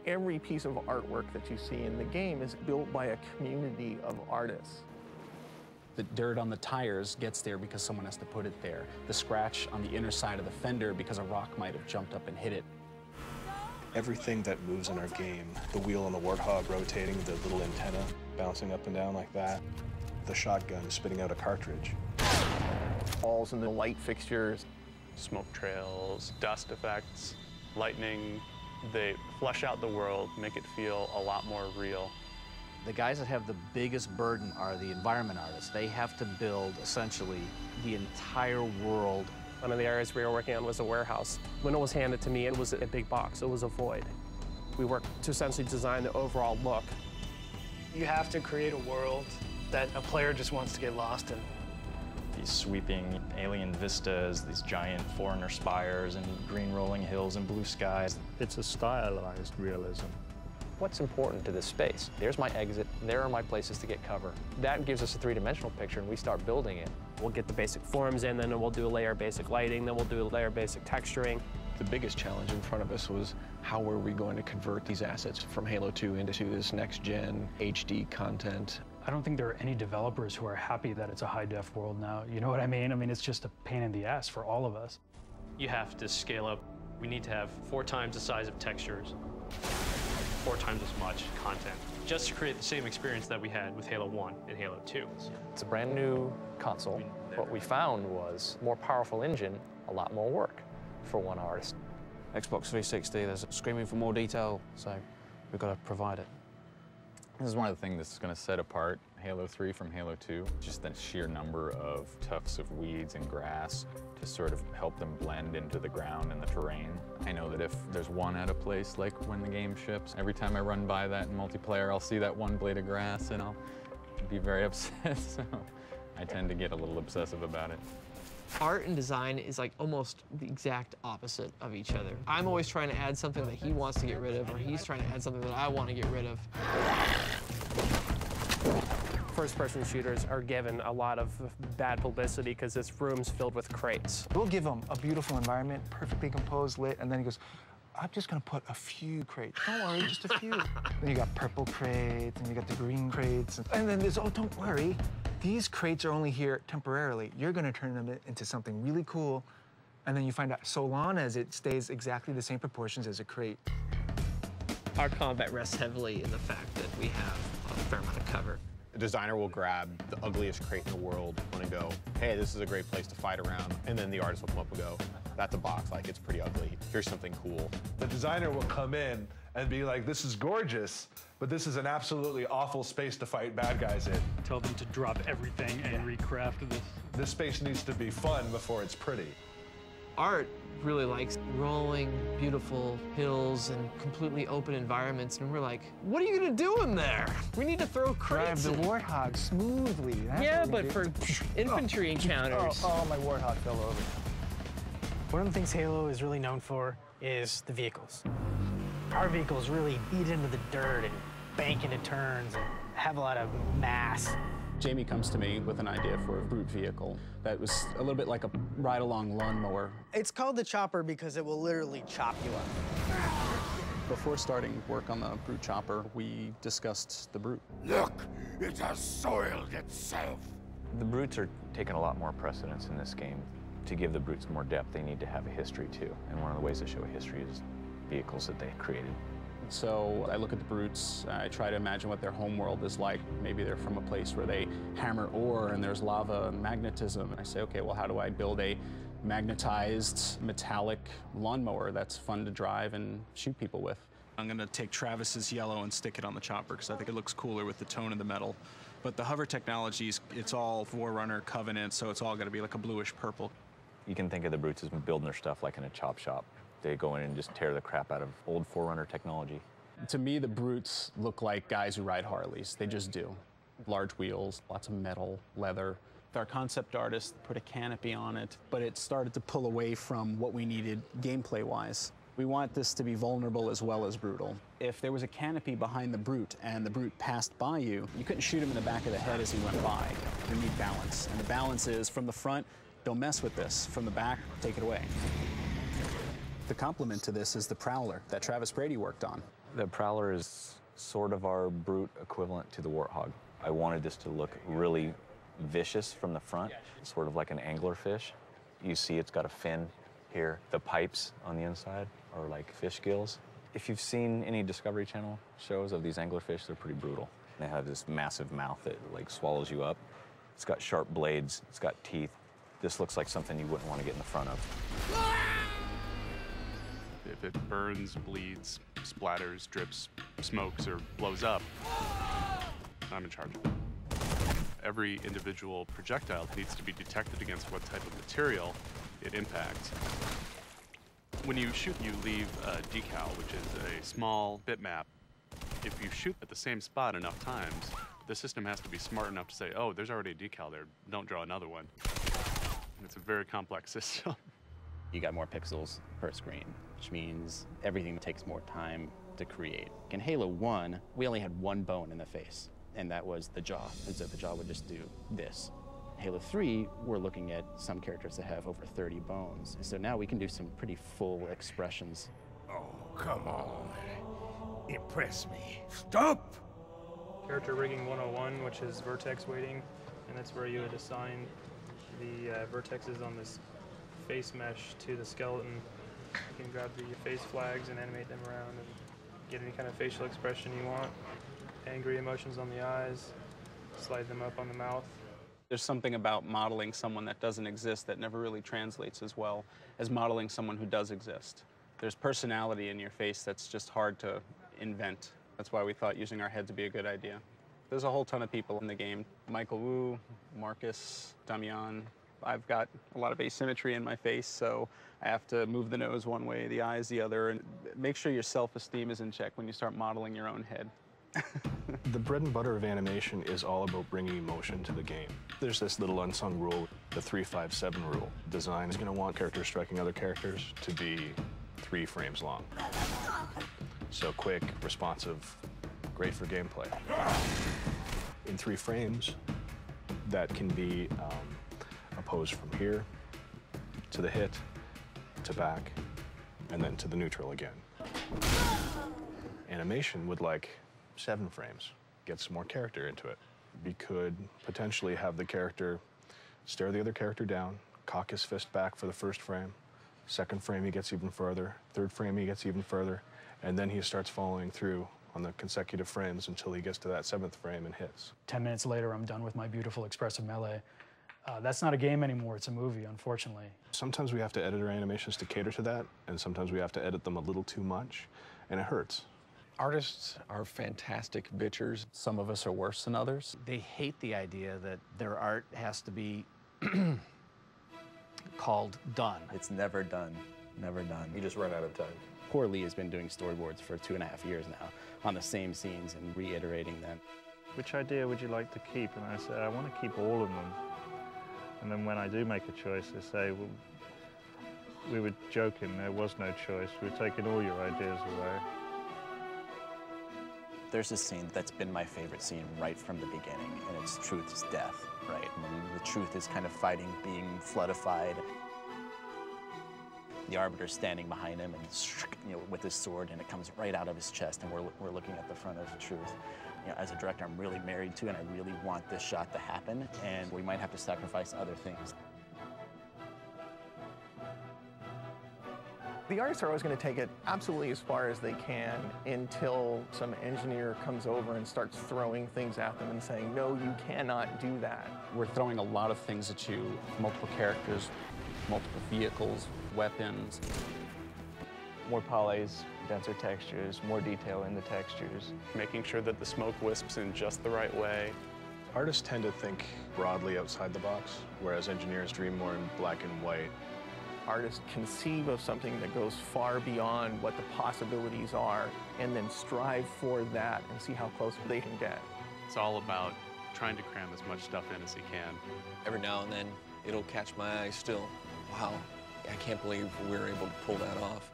Every piece of artwork that you see in the game is built by a community of artists. The dirt on the tires gets there because someone has to put it there. The scratch on the inner side of the fender because a rock might have jumped up and hit it. Everything that moves in our game, the wheel on the Warthog rotating, the little antenna bouncing up and down like that, the shotgun spitting out a cartridge. Walls and the light fixtures. Smoke trails, dust effects, lightning, they flesh out the world, make it feel a lot more real. The guys that have the biggest burden are the environment artists. They have to build, essentially, the entire world. One of the areas we were working on was a warehouse. When it was handed to me, it was a big box. It was a void. We worked to essentially design the overall look. You have to create a world that a player just wants to get lost in. These sweeping alien vistas, these giant foreigner spires and green rolling hills and blue skies. It's a stylized realism. What's important to this space? There's my exit, there are my places to get cover. That gives us a three-dimensional picture, and we start building it. We'll get the basic forms in, then we'll do a layer of basic lighting, then we'll do a layer of basic texturing. The biggest challenge in front of us was how were we going to convert these assets from Halo 2 into this next-gen HD content. I don't think there are any developers who are happy that it's a high-def world now. You know what I mean? I mean, it's just a pain in the ass for all of us. You have to scale up. We need to have 4 times the size of textures, 4 times as much content, just to create the same experience that we had with Halo 1 and Halo 2. It's a brand new console. What we found was more powerful engine, a lot more work for one artist. Xbox 360, there's screaming for more detail, so we've got to provide it. This is one of the things that's going to set apart Halo 3 from Halo 2, just the sheer number of tufts of weeds and grass to sort of help them blend into the ground and the terrain. I know that if there's one out of place, like when the game ships, every time I run by that in multiplayer, I'll see that one blade of grass and I'll be very upset, so I tend to get a little obsessive about it. Art and design is like almost the exact opposite of each other. I'm always trying to add something that he wants to get rid of, or he's trying to add something that I want to get rid of. First-person shooters are given a lot of bad publicity because this room's filled with crates. We'll give him a beautiful environment, perfectly composed, lit, and then he goes, I'm just gonna put a few crates. Don't worry, just a few. Then you got purple crates, and you got the green crates, and then there's, oh, don't worry. These crates are only here temporarily. You're gonna turn them into something really cool, and then you find out so long as it stays exactly the same proportions as a crate. Our combat rests heavily in the fact that we have a fair amount of cover. The designer will grab the ugliest crate in the world and go, hey, this is a great place to fight around. And then the artist will come up and go, that's a box, like it's pretty ugly. Here's something cool. The designer will come in and be like, this is gorgeous, but this is an absolutely awful space to fight bad guys in. Tell them to drop everything and recraft this. This space needs to be fun before it's pretty. Art really likes rolling, beautiful hills and completely open environments, and we're like, what are you gonna do in there? We need to throw crates. Drive the Warthog smoothly. That's yeah, but for infantry encounters. Oh, my Warthog fell over. One of the things Halo is really known for is the vehicles. Our vehicles really eat into the dirt and bank into turns and have a lot of mass. Jamie comes to me with an idea for a brute vehicle that was a little bit like a ride-along lawnmower. It's called the chopper because it will literally chop you up. Before starting work on the brute chopper, we discussed the brute. Look, it has soiled itself. The brutes are taking a lot more precedence in this game. To give the brutes more depth, they need to have a history too. And one of the ways to show a history is vehicles that they created. So I look at the brutes, I try to imagine what their home world is like. Maybe they're from a place where they hammer ore and there's lava and magnetism. And I say, okay, well, how do I build a magnetized metallic lawnmower that's fun to drive and shoot people with? I'm gonna take Travis's yellow and stick it on the chopper because I think it looks cooler with the tone of the metal. But the hover technologies, it's all Forerunner, Covenant, so it's all gonna be like a bluish purple. You can think of the brutes as building their stuff like in a chop shop. They go in and just tear the crap out of old Forerunner technology. To me, the brutes look like guys who ride Harleys. They just do. Large wheels, lots of metal, leather. Our concept artist put a canopy on it, but it started to pull away from what we needed gameplay-wise. We want this to be vulnerable as well as brutal. If there was a canopy behind the brute and the brute passed by you, you couldn't shoot him in the back of the head as he went by. You need balance. And the balance is from the front, don't mess with this. From the back, take it away. The complement to this is the Prowler that Travis Brady worked on. The Prowler is sort of our brute equivalent to the Warthog. I wanted this to look really vicious from the front, sort of like an anglerfish. You see it's got a fin here. The pipes on the inside are like fish gills. If you've seen any Discovery Channel shows of these anglerfish, they're pretty brutal. They have this massive mouth that like swallows you up. It's got sharp blades, it's got teeth. This looks like something you wouldn't want to get in the front of. If it burns, bleeds, splatters, drips, smokes, or blows up, I'm in charge. Every individual projectile needs to be detected against what type of material it impacts. When you shoot, you leave a decal, which is a small bitmap. If you shoot at the same spot enough times, the system has to be smart enough to say, oh, there's already a decal there, don't draw another one. And it's a very complex system. You got more pixels per screen, which means everything takes more time to create. In Halo 1, we only had one bone in the face, and that was the jaw. And so the jaw would just do this. Halo 3, we're looking at some characters that have over 30 bones. So now we can do some pretty full expressions. Oh, come on. Impress me. Stop! Character rigging 101, which is vertex weighting, and that's where you would assign the vertexes on this face mesh to the skeleton. You can grab the face flags and animate them around and get any kind of facial expression you want. Angry emotions on the eyes, slide them up on the mouth. There's something about modeling someone that doesn't exist that never really translates as well as modeling someone who does exist. There's personality in your face that's just hard to invent. That's why we thought using our heads would be a good idea. There's a whole ton of people in the game. Michael Wu, Marcus, Damian. I've got a lot of asymmetry in my face, so I have to move the nose one way, the eyes the other, and make sure your self-esteem is in check when you start modeling your own head. The bread and butter of animation is all about bringing emotion to the game. There's this little unsung rule, the 3-5-7 rule. Design is going to want characters striking other characters to be 3 frames long. So quick, responsive, great for gameplay. In 3 frames, that can be a pose from here to the hit, to back, and then to the neutral again. Animation would like 7 frames, get some more character into it. We could potentially have the character stare the other character down, cock his fist back for the first frame, second frame he gets even further, third frame he gets even further, and then he starts following through on the consecutive frames until he gets to that 7th frame and hits. 10 minutes later, I'm done with my beautiful expressive melee. That's not a game anymore, it's a movie, unfortunately. Sometimes we have to edit our animations to cater to that, and sometimes we have to edit them a little too much, and it hurts. Artists are fantastic bitchers. Some of us are worse than others. They hate the idea that their art has to be called done. It's never done, never done. You just run out of time. Poor Lee has been doing storyboards for 2.5 years now on the same scenes and reiterating them. Which idea would you like to keep? And I say, I want to keep all of them. And then when I do make a choice, they say, well, we were joking, there was no choice. We're taking all your ideas away. There's a scene that's been my favorite scene right from the beginning, and it's truth is death, right? And the truth is kind of fighting, being floodified. The Arbiter's standing behind him, and with his sword, and it comes right out of his chest, and we're looking at the front of truth. As a director, I'm really married to, and I really want this shot to happen, and we might have to sacrifice other things. The artists are always going to take it absolutely as far as they can until some engineer comes over and starts throwing things at them and saying, no, you cannot do that. We're throwing a lot of things at you, multiple characters, multiple vehicles, weapons. More polys, denser textures, more detail in the textures. Making sure that the smoke wisps in just the right way. Artists tend to think broadly outside the box, whereas engineers dream more in black and white. Artists conceive of something that goes far beyond what the possibilities are and then strive for that and see how close they can get. It's all about trying to cram as much stuff in as you can. Every now and then, it'll catch my eye still. Wow, I can't believe we were able to pull that off.